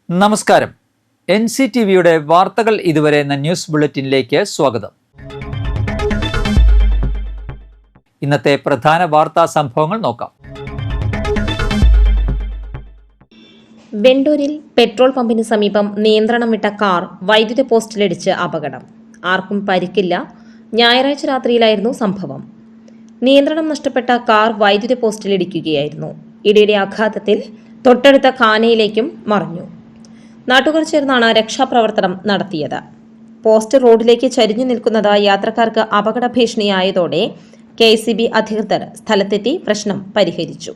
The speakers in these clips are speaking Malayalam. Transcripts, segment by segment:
നമസ്കാരം. NCTVയുടെ വാർത്തകൾ ഇതുവരെ എന്ന ന്യൂസ് ബുള്ളറ്റിനിലേക്ക് സ്വാഗതം. ഇന്നത്തെ പ്രധാന വാർത്താ സംഭവങ്ങൾ നോക്കാം. വെണ്ടൂരിൽ പെട്രോൾ പമ്പിന് സമീപം നിയന്ത്രണം വിട്ട കാർ വൈദ്യുത പോസ്റ്റിലിടിച്ച് അപകടം. ആർക്കും പരിക്കില്ല. ഞായറാഴ്ച രാത്രിയിലായിരുന്നു സംഭവം. നിയന്ത്രണം നഷ്ടപ്പെട്ട കാർ വൈദ്യുത പോസ്റ്റിലിടിക്കുകയായിരുന്നു. ഇടിയുടെ ആഘാതത്തിൽ തൊട്ടടുത്ത ഖാനയിലേക്കും മറിഞ്ഞു. നാട്ടുകാർ ചേർന്നാണ് രക്ഷാപ്രവർത്തനം നടത്തിയത്. പോസ്റ്റ് റോഡിലേക്ക് ചരിഞ്ഞു നിൽക്കുന്നത് യാത്രക്കാർക്ക് അപകട ഭീഷണിയായതോടെ KCB അധികൃതർ സ്ഥലത്തെത്തി പ്രശ്നം പരിഹരിച്ചു.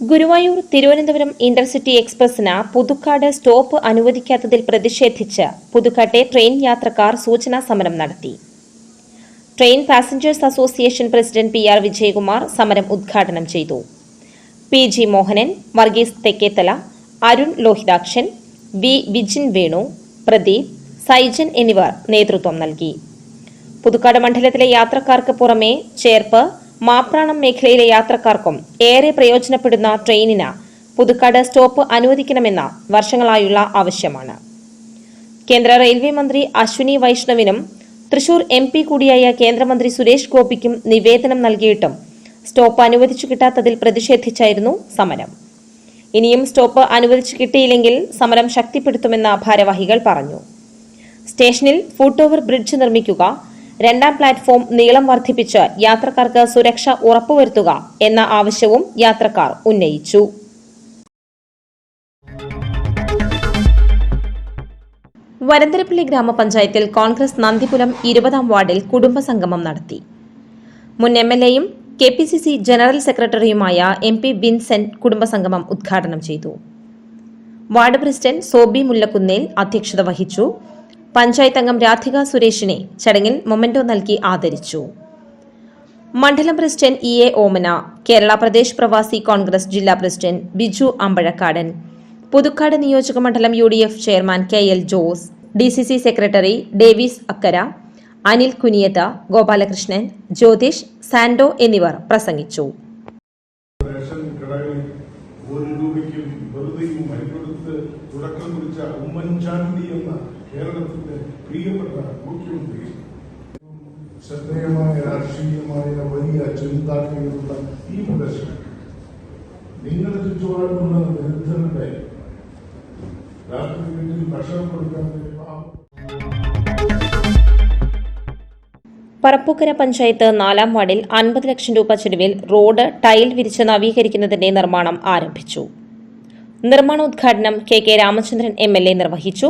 ഗുരുവായൂർ തിരുവനന്തപുരം ഇന്റർസിറ്റി എക്സ്പ്രസിന് പുതുക്കാട് സ്റ്റോപ്പ് അനുവദിക്കാത്തതിൽ പ്രതിഷേധിച്ച് പുതുക്കാട്ടെ ട്രെയിൻ യാത്രക്കാർ സൂചനാ സമരം നടത്തി. Train passengers association president PR Vijayakumar സമരം ഉദ്ഘാടനം ചെയ്തു. PG മോഹനൻ, വർഗീസ് തെക്കേത്തല, അരുൺ ലോഹിതാക്ഷൻ, വിജിൻ വേണു, പ്രദീപ്, സൈജൻ എന്നിവർ നേതൃത്വം നൽകി. പുതുക്കാട് മണ്ഡലത്തിലെ യാത്രക്കാർക്ക് പുറമെ ചേർപ്പ്, മാപ്രാണം മേഖലയിലെ യാത്രക്കാർക്കും ഏറെ പ്രയോജനപ്പെടുന്ന ട്രെയിനിന് പുതുക്കാട് സ്റ്റോപ്പ് അനുവദിക്കണമെന്ന വർഷങ്ങളായുള്ള ആവശ്യമാണ്. കേന്ദ്ര റെയിൽവേ മന്ത്രി അശ്വിനി വൈഷ്ണവിനും തൃശൂർ MP കൂടിയായ കേന്ദ്രമന്ത്രി സുരേഷ് ഗോപിക്കും നിവേദനം നൽകിയിട്ടും സ്റ്റോപ്പ് അനുവദിച്ചു കിട്ടാത്തതിൽ പ്രതിഷേധിച്ചായിരുന്നു സമരം. ഇനിയും സ്റ്റോപ്പ് അനുവദിച്ചു കിട്ടിയില്ലെങ്കിൽ സമരം ശക്തിപ്പെടുത്തുമെന്ന് ഭാരവാഹികൾ പറഞ്ഞു. സ്റ്റേഷനിൽ ഫുട് ഓവർ ബ്രിഡ്ജ് നിർമ്മിക്കുക, 2ാം പ്ലാറ്റ്ഫോം നീളം വർദ്ധിപ്പിച്ച് യാത്രക്കാർക്ക് സുരക്ഷ ഉറപ്പുവരുത്തുക എന്ന ആവശ്യവും യാത്രക്കാർ ഉന്നയിച്ചു. വരന്തരപ്പള്ളി ഗ്രാമപഞ്ചായത്തിൽ കോൺഗ്രസ് നന്ദിപുരം 20ാം വാർഡിൽ കുടുംബസംഗമം നടത്തി. മുൻ MLAയും KPCC ജനറൽ സെക്രട്ടറിയുമായ MP വിൻസെന്റ് കുടുംബസംഗമം ഉദ്ഘാടനം ചെയ്തു. വാർഡ് പ്രസിഡന്റ് സോബി മുല്ലക്കുന്നേൽ അധ്യക്ഷത വഹിച്ചു. പഞ്ചായത്ത് അംഗം രാധിക സുരേഷിനെ ചടങ്ങിൽ മൊമെന്റോ നൽകി ആദരിച്ചു. മണ്ഡലം പ്രസിഡന്റ് EA ഓമന, കേരള പ്രദേശ് പ്രവാസി കോൺഗ്രസ് ജില്ലാ പ്രസിഡന്റ് ബിജു അമ്പഴക്കാടൻ, പുതുക്കാട് നിയോജക മണ്ഡലം UDF chairman KL Jose, DCC secretary Davis Akkara, Anil Kuniyath, Gopalakrishnan, Jyothish, Sando എന്നിവർ പ്രസംഗിച്ചു. ശ്രദ്ധേയമായ രാഷ്ട്രീയമായ വലിയ ചിന്താഗതികളുള്ള ഈ പ്രദർശനം നിങ്ങളുടെ ചുറ്റുപാടുമുള്ള ദരിദ്രരുടെ രാത്രി വീട്ടിൽ ഭക്ഷണം കൊടുക്കാൻ പറപ്പൂക്കര പഞ്ചായത്ത് 4ാം വാർഡിൽ 50 ലക്ഷം രൂപ ചെലവിൽ റോഡ് ടൈൽ വിരിച്ച് നവീകരിക്കുന്നതിന്റെ നിർമ്മാണം ആരംഭിച്ചു. നിർമ്മാണോദ്ഘാടനം KK രാമചന്ദ്രൻ MLA നിർവഹിച്ചു.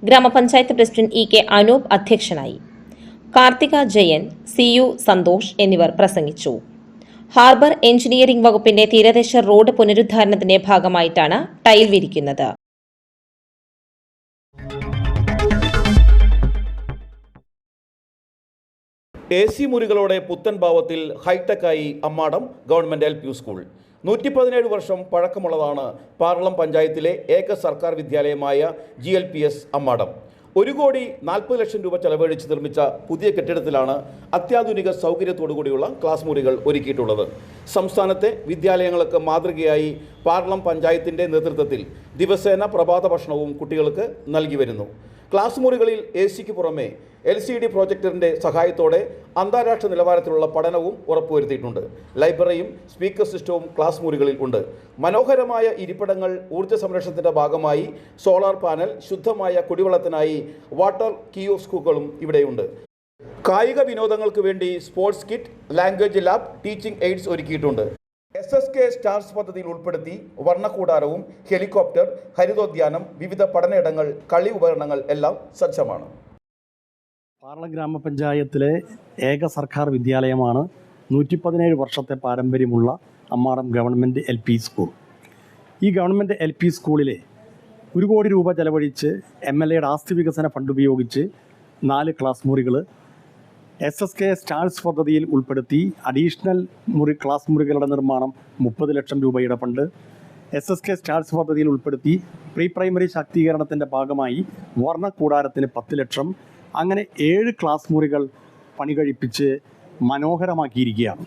ഗ്രാമപഞ്ചായത്ത് പ്രസിഡന്റ് EK അനൂപ് അധ്യക്ഷനായി. കാർത്തിക ജയൻ, CU സന്തോഷ് എന്നിവർ പ്രസംഗിച്ചു. ഹാർബർ എഞ്ചിനീയറിംഗ് വകുപ്പിന്റെ തീരദേശ റോഡ് പുനരുദ്ധാരണത്തിന്റെ ഭാഗമായിട്ടാണ് ടൈൽ വിരിക്കുന്നത്. AC മുറികളോടെ പുത്തൻ ഭാവത്തിൽ ഹൈടെക്കായി അമ്മാടം ഗവൺമെന്റ് LP സ്കൂൾ. 117 വർഷം പഴക്കമുള്ളതാണ് പാർളം പഞ്ചായത്തിലെ ഏക സർക്കാർ വിദ്യാലയമായ GLPS അമ്മാടം. 1,40 ലക്ഷം രൂപ ചെലവഴിച്ച് നിർമ്മിച്ച പുതിയ കെട്ടിടത്തിലാണ് അത്യാധുനിക സൗകര്യത്തോടുകൂടിയുള്ള ക്ലാസ് മുറികൾ ഒരുക്കിയിട്ടുള്ളത്. സംസ്ഥാനത്തെ വിദ്യാലയങ്ങൾക്ക് മാതൃകയായി പാർളം പഞ്ചായത്തിൻ്റെ നേതൃത്വത്തിൽ ദിവസേന പ്രഭാത ഭക്ഷണവും കുട്ടികൾക്ക് നൽകി വരുന്നു. ക്ലാസ് മുറികളിൽ AC-ക്ക് പുറമെ LCD പ്രൊജക്ടറിൻ്റെ സഹായത്തോടെ അന്താരാഷ്ട്ര നിലവാരത്തിലുള്ള പഠനവും ഉറപ്പുവരുത്തിയിട്ടുണ്ട്. ലൈബ്രറിയും സ്പീക്കർ സിസ്റ്റവും ക്ലാസ് മുറികളിൽ ഉണ്ട്. മനോഹരമായ ഇരിപ്പിടങ്ങൾ, ഊർജ്ജ സംരക്ഷണത്തിൻ്റെ ഭാഗമായി സോളാർ പാനൽ, ശുദ്ധമായ കുടിവെള്ളത്തിനായി വാട്ടർ കിയോസ്കുകളും ഇവിടെയുണ്ട്. കായിക വിനോദങ്ങൾക്ക് വേണ്ടി sports kit, language lab, teaching AIDS ഒരുക്കിയിട്ടുണ്ട്. SSK സ്റ്റാർസ് പദ്ധതിയിൽ ഉൾപ്പെടുത്തി വർണ്ണക്കൂടാരവും ഹെലികോപ്റ്റർ, ഹരിതോദ്യാനം, വിവിധ പഠനയിടങ്ങൾ, കളി ഉപകരണങ്ങൾ എല്ലാം സജ്ജമാണ്. പാർളം ഗ്രാമപഞ്ചായത്തിലെ ഏക സർക്കാർ വിദ്യാലയമാണ് 117 വർഷത്തെ പാരമ്പര്യമുള്ള അമ്മാടം ഗവൺമെൻറ് LP സ്കൂൾ. ഈ ഗവൺമെൻറ് LP സ്കൂളിലെ 1 കോടി രൂപ ചെലവഴിച്ച് MLAയുടെ ആസ്തി വികസന ഫണ്ട് ഉപയോഗിച്ച് 4 ക്ലാസ് മുറികൾ, SSK സ്റ്റാർസ് പദ്ധതിയിൽ ഉൾപ്പെടുത്തി അഡീഷണൽ ക്ലാസ് മുറികളുടെ നിർമ്മാണം 30 ലക്ഷം രൂപയുടെ ഫണ്ട്, SSK സ്റ്റാർസ് പദ്ധതിയിൽ ഉൾപ്പെടുത്തി പ്രീ പ്രൈമറി ശാക്തീകരണത്തിൻ്റെ ഭാഗമായി വർണ്ണക്കൂടാരത്തിന് 10 ലക്ഷം, അങ്ങനെ 7 ക്ലാസ് മുറികൾ പണി കഴിപ്പിച്ച് മനോഹരമാക്കിയിരിക്കുകയാണ്.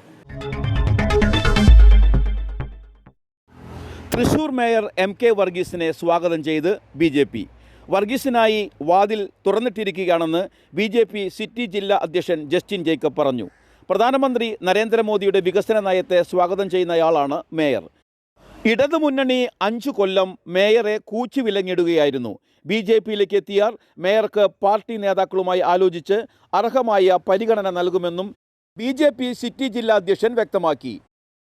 തൃശൂർ മേയർ MK വർഗീസിനെ സ്വാഗതം ചെയ്ത് BJP. വർഗീസിനായി വാതിൽ തുറന്നിട്ടിരിക്കുകയാണെന്ന് BJP സിറ്റി ജില്ലാ അധ്യക്ഷൻ ജസ്റ്റിൻ ജേക്കബ് പറഞ്ഞു. പ്രധാനമന്ത്രി നരേന്ദ്രമോദിയുടെ വികസന നയത്തെ സ്വാഗതം ചെയ്യുന്നയാളാണ് മേയർ. ഇടതുമുന്നണി 5 കൊല്ലം മേയറെ കൂച്ചുവിലങ്ങിടുകയായിരുന്നു. BJPയിലേക്ക് എത്തിയാൽ മേയർക്ക് പാർട്ടി നേതാക്കളുമായി ആലോചിച്ച് അർഹമായ പരിഗണന നൽകുമെന്നും BJP സിറ്റി ജില്ലാ അധ്യക്ഷൻ വ്യക്തമാക്കി.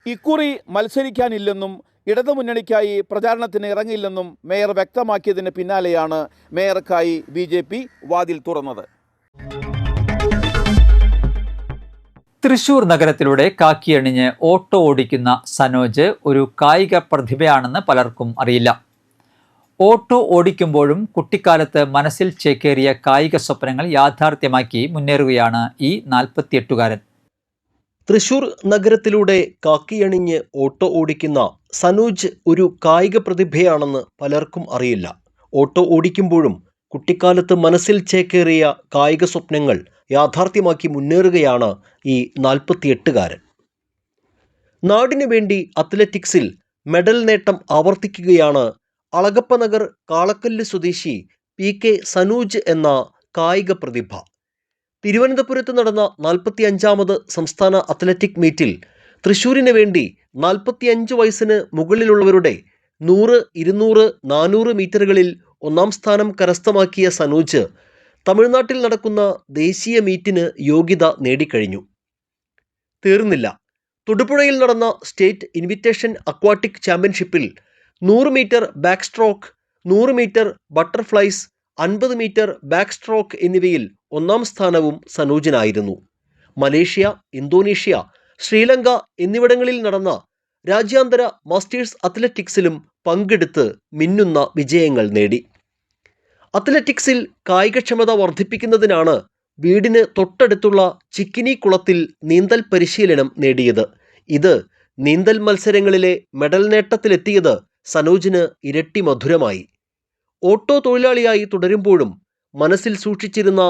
ഇക്കുറി മത്സരിക്കാനില്ലെന്നും ഇടതുമുന്നണിക്കായി പ്രചാരണത്തിന് ഇറങ്ങില്ലെന്നും മേയർ വ്യക്തമാക്കിയതിന് പിന്നാലെയാണ് മേയർക്കായി BJP വാതിൽ തുറന്നത്. തൃശൂർ നഗരത്തിലൂടെ കാക്കിയണിഞ്ഞ് ഓട്ടോ ഓടിക്കുന്ന സനോജ് ഒരു കായിക പ്രതിഭയാണെന്ന് പലർക്കും അറിയില്ല. ഓട്ടോ ഓടിക്കുമ്പോഴും കുട്ടിക്കാലത്ത് മനസ്സിൽ ചേക്കേറിയ കായിക സ്വപ്നങ്ങൾ യാഥാർത്ഥ്യമാക്കി മുന്നേറുകയാണ് ഈ 48-കാരൻ. തൃശൂർ നഗരത്തിലൂടെ കാക്കിയണിഞ്ഞ് ഓട്ടോ ഓടിക്കുന്ന സനോജ് ഒരു കായിക പ്രതിഭയാണെന്ന് പലർക്കും അറിയില്ല. ഓട്ടോ ഓടിക്കുമ്പോഴും കുട്ടിക്കാലത്ത് മനസ്സിൽ ചേക്കേറിയ കായിക സ്വപ്നങ്ങൾ യാഥാർത്ഥ്യമാക്കി മുന്നേറുകയാണ് ഈ 48-കാരൻ. നാടിനു വേണ്ടി അത്ലറ്റിക്സിൽ മെഡൽ നേട്ടം ആവർത്തിക്കുകയാണ് അളഗപ്പനഗർ കാളക്കല്ല് സ്വദേശി PK സനൂജ് എന്ന കായിക പ്രതിഭ. തിരുവനന്തപുരത്ത് നടന്ന 45ാമത് സംസ്ഥാന അത്ലറ്റിക് മീറ്റിൽ തൃശ്ശൂരിന് വേണ്ടി 45 വയസ്സിന് മുകളിലുള്ളവരുടെ 100, 200, 400 മീറ്ററുകളിൽ 1ാം സ്ഥാനം കരസ്ഥമാക്കിയ സനൂജ് തമിഴ്നാട്ടിൽ നടക്കുന്ന ദേശീയ മീറ്റിന് യോഗ്യത നേടിക്കഴിഞ്ഞു. തീർന്നില്ല. തൊടുപുഴയിൽ നടന്ന സ്റ്റേറ്റ് ഇൻവിറ്റേഷൻ അക്വാട്ടിക് ചാമ്പ്യൻഷിപ്പിൽ 100 metre back stroke, 100 metre butterflies, 50 metre back stroke എന്നിവയിൽ 1ാം സ്ഥാനവും സനൂജിനായിരുന്നു. മലേഷ്യ, ഇന്തോനേഷ്യ, ശ്രീലങ്ക എന്നിവിടങ്ങളിൽ നടന്ന രാജ്യാന്തര മാസ്റ്റേഴ്സ് അത്ലറ്റിക്സിലും പങ്കെടുത്ത് മിന്നുന്ന വിജയങ്ങൾ നേടി. അത്ലറ്റിക്സിൽ കായികക്ഷമത വർദ്ധിപ്പിക്കുന്നതിനാണ് വീടിന് തൊട്ടടുത്തുള്ള ചിക്കിനി കുളത്തിൽ നീന്തൽ പരിശീലനം നേടിയത്. ഇത് നീന്തൽ മത്സരങ്ങളിലെ മെഡൽ നേട്ടത്തിലെത്തിയത് സനൂജിന് ഇരട്ടി മധുരമായി. ഓട്ടോ തൊഴിലാളിയായി തുടരുമ്പോഴും മനസ്സിൽ സൂക്ഷിച്ചിരുന്ന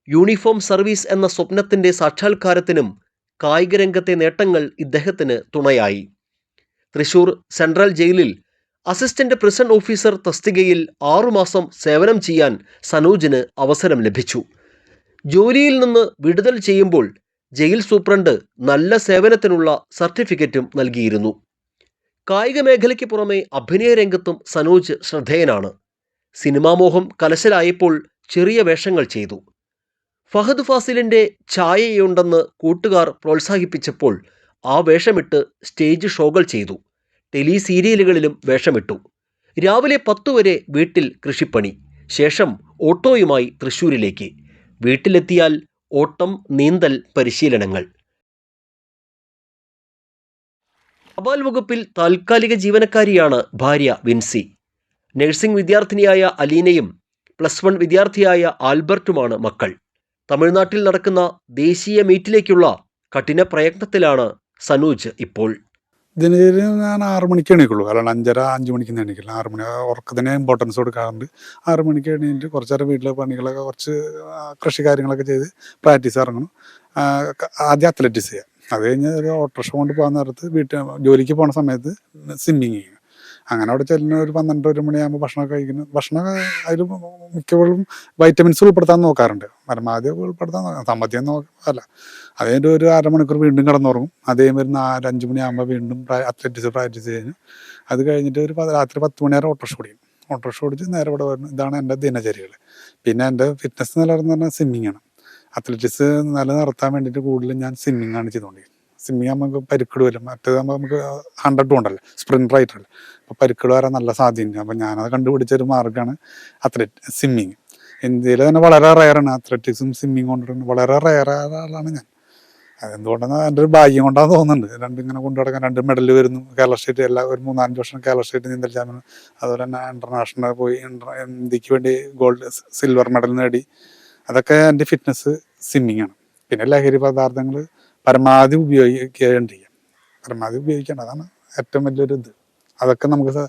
യൂണിഫോം സർവീസ് എന്ന സ്വപ്നത്തിൻ്റെ സാക്ഷാത്കാരത്തിനും കായികരംഗത്തെ നേട്ടങ്ങൾ ഇദ്ദേഹത്തിന് തുണയായി. തൃശൂർ സെൻട്രൽ ജയിലിൽ അസിസ്റ്റന്റ് പ്രിസൺ ഓഫീസർ തസ്തികയിൽ 6 മാസം സേവനം ചെയ്യാൻ സനൂജിന് അവസരം ലഭിച്ചു. ജോലിയിൽ നിന്ന് വിടുതൽ ചെയ്യുമ്പോൾ ജയിൽ സൂപ്രണ്ട് നല്ല സേവനത്തിനുള്ള സർട്ടിഫിക്കറ്റും നൽകിയിരുന്നു. കായിക മേഖലയ്ക്ക് പുറമെ അഭിനയ രംഗത്തും സനൂജ് ശ്രദ്ധേയനാണ്. സിനിമാമോഹം കലശലായപ്പോൾ ചെറിയ വേഷങ്ങൾ ചെയ്തു. ഫഹദ് ഫാസിലിൻ്റെ ഛായയുണ്ടെന്ന് കൂട്ടുകാർ പ്രോത്സാഹിപ്പിച്ചപ്പോൾ ആ വേഷമിട്ട് സ്റ്റേജ് ഷോകൾ ചെയ്തു. ടെലി സീരിയലുകളിലും വേഷമിട്ടു. രാവിലെ 10 വരെ വീട്ടിൽ കൃഷിപ്പണി. ശേഷം ഓട്ടോയുമായി തൃശ്ശൂരിലേക്ക്. വീട്ടിലെത്തിയാൽ ഓട്ടം, നീന്തൽ പരിശീലനങ്ങൾ. തപാൽ വകുപ്പിൽ താൽക്കാലിക ജീവനക്കാരിയാണ് ഭാര്യ വിൻസി. നഴ്സിംഗ് വിദ്യാർത്ഥിനിയായ അലീനയും +1 വിദ്യാർത്ഥിയായ ആൽബർട്ടുമാണ് മക്കൾ. തമിഴ്നാട്ടിൽ നടക്കുന്ന ദേശീയ മീറ്റിലേക്കുള്ള കഠിന പ്രയത്നത്തിലാണ് സനൂജ് ഇപ്പോൾ. ദിനചര്യ ഞാൻ 6 മണിക്ക് എണീക്കുള്ളൂ. കാരണം 5:30-5 മണിക്ക് എണീക്കില്ല. 6 മണി ഉറക്കത്തിന് ഇമ്പോർട്ടൻസ് കൊടുക്കാറുണ്ട്. 6 മണിക്ക് എണീറ്റ് കുറച്ചേരം വീട്ടിലെ പണികളൊക്കെ കുറച്ച് കൃഷി കാര്യങ്ങളൊക്കെ ചെയ്ത് പ്രാക്ടീസ് ഇറങ്ങണം. ആദ്യം അത്ലറ്റിക്സ് ചെയ്യുക. അത് കഴിഞ്ഞ് ഒരു ഓട്ടോറിക്ഷ കൊണ്ട് പോകാൻ നേരത്ത് ജോലിക്ക് പോകുന്ന സമയത്ത് സ്വിമ്മിങ് ചെയ്യുക. അങ്ങനെ അവിടെ ചെല്ലുന്ന ഒരു 12-1 മണിയാകുമ്പോൾ ഭക്ഷണമൊക്കെ കഴിക്കുന്നു. ഭക്ഷണം അതിൽ മിക്കപ്പോഴും വൈറ്റമിൻസ് ഉൾപ്പെടുത്താൻ നോക്കാറുണ്ട്. പരമാവധി ഉൾപ്പെടുത്താൻ സമ്മതിയും നോക്കല്ല. അത് കഴിഞ്ഞിട്ട് ഒരു അരമണിക്കൂർ വീണ്ടും കിടന്നുറങ്ങും. അതേ ഒരു 4-5 മണിയാകുമ്പോൾ വീണ്ടും അത്ലറ്റിക്സ് പ്രാക്ടീസ് കഴിഞ്ഞു. അത് കഴിഞ്ഞിട്ട് ഒരു രാത്രി 10 മണി വരെ ഓട്ടോറിക്ഷ ഓടിക്കും. ഓട്ടോറിക്ഷ ഓടിച്ച് നേരെ ഇവിടെ വരുന്നു. ഇതാണ് എൻ്റെ ദിനചര്യകൾ. പിന്നെ എൻ്റെ ഫിറ്റ്നസ് നിലനിർത്തുന്ന പറഞ്ഞാൽ സ്വിമ്മിങ്ങാണ്. അത്ലറ്റിക്സ് നിലനിർത്താൻ വേണ്ടിയിട്ട് കൂടുതലും ഞാൻ സ്വിമ്മിങ്ങാണ് ചെയ്തുകൊണ്ടിരിക്കുന്നത്. സ്വിമ്മിങ് നമുക്ക് പരിക്കിടുമല്ലോ. മറ്റേതാകുമ്പോൾ നമുക്ക് 100 ഉണ്ടല്ലോ, സ്പ്രിൻ്റ് റൈറ്ററല്ലേ. അപ്പോൾ പരിക്കിട് വരാൻ നല്ല സാധ്യത. അപ്പോൾ ഞാനത് കണ്ടുപിടിച്ചൊരു മാർഗ്ഗമാണ് സ്വിമ്മിങ്. ഇന്ത്യയിൽ തന്നെ വളരെ റയറാണ് അത്ലറ്റിക്സും സ്വിമ്മിങ് കൊണ്ടിരുന്നത്. വളരെ റയറായ ആളാണ് ഞാൻ. അതെന്തുകൊണ്ടെന്ന് എൻ്റെ ഒരു ഭാഗ്യം കൊണ്ടാന്ന് തോന്നുന്നുണ്ട്. ഇങ്ങനെ കൊണ്ടു നടക്കാൻ 2 മെഡൽ വരുന്നു. കേരള സ്റ്റേറ്റ് ഒരു 3-5 വർഷം കേരള സ്റ്റേറ്റ് നീന്തൽ ചാമ്പ്യൻ. അതുപോലെ തന്നെ ഇന്റർനാഷണൽ പോയി ഇന്ത്യക്ക് വേണ്ടി സിൽവർ മെഡൽ നേടി. അതൊക്കെ എൻ്റെ ഫിറ്റ്നസ് സ്വിമ്മിങ് ആണ്. പിന്നെ ലഹരി പദാർത്ഥങ്ങൾ പരമാവധി ഉപയോഗിക്കേണ്ടിരിക്കുക. പരമാവധി ഉപയോഗിക്കേണ്ട, അതാണ് ഏറ്റവും വലിയൊരു ഇത്. അതൊക്കെ നമുക്ക്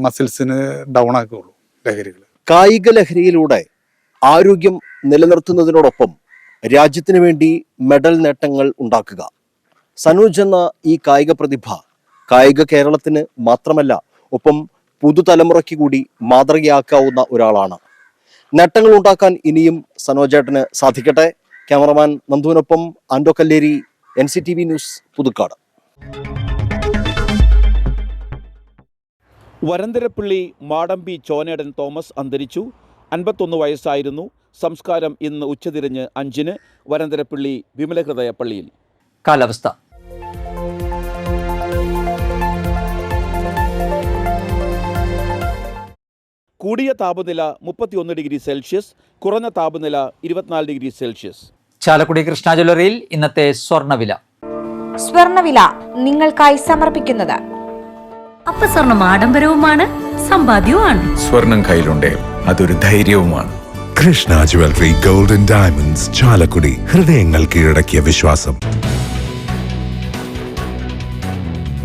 മസിൽസിന് ഡൗൺ ആക്കുകയുള്ളൂ ലഹരികൾ. കായിക ലഹരിയിലൂടെ ആരോഗ്യം നിലനിർത്തുന്നതിനോടൊപ്പം രാജ്യത്തിന് വേണ്ടി മെഡൽ നേട്ടങ്ങൾ ഉണ്ടാക്കുക. സനൂജ് എന്ന ഈ കായിക പ്രതിഭ കായിക കേരളത്തിന് മാത്രമല്ല ഒപ്പം പുതുതലമുറയ്ക്ക് കൂടി മാതൃകയാക്കാവുന്ന ഒരാളാണ്. നേട്ടങ്ങൾ ഉണ്ടാക്കാൻ ഇനിയും സനോജേട്ടന് സാധിക്കട്ടെ. ക്യാമറമാൻ നന്ദുവിനൊപ്പം ആൻഡോ കല്ലേരി, NCTV ന്യൂസ്, പുതുക്കാട്. വരന്തരപ്പള്ളി മാടമ്പി ചോനേടൻ തോമസ് അന്തരിച്ചു. 51 വയസ്സായിരുന്നു. സംസ്കാരം ഇന്ന് ഉച്ചതിരിഞ്ഞ് 5-ന് വരന്തരപ്പള്ളി വിമലഹൃദയ പള്ളിയിൽ. കാലാവസ്ഥ. കൂടിയ താപനില 31 ഡിഗ്രി സെൽഷ്യസ്, കുറഞ്ഞ താപനില 24 ഡിഗ്രി സെൽഷ്യസ്. ചാലക്കുടി കൃഷ്ണ ജ്വല്ലറിയിൽ ഇന്നത്തെ സ്വർണ്ണവില. സ്വർണ്ണവില നിങ്ങൾക്കായി സമർപ്പിക്കുന്നത് അപ്പസ്വർണം ആഡംബരവുമാണ്, സമ്പാദ്യവുമാണ്. സ്വർണം കയ്യിലുണ്ടേ അതൊരു ധൈര്യവുമാണ്. Krishna jewellery golden diamonds, Chalakudy. ഹൃദയങ്ങൾ കീഴടക്കിയ വിശ്വാസം.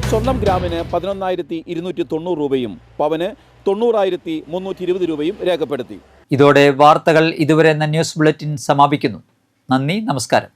സ്വർണം ഗ്രാമിന് 11,290 രൂപയും പവന് 90,320 രൂപയും രേഖപ്പെടുത്തി. ഇതോടെ വാർത്തകൾ ഇതുവരെ എന്ന ന്യൂസ് ബുള്ളറ്റിൻ സമാപിക്കുന്നു. നന്ദി, നമസ്കാരം.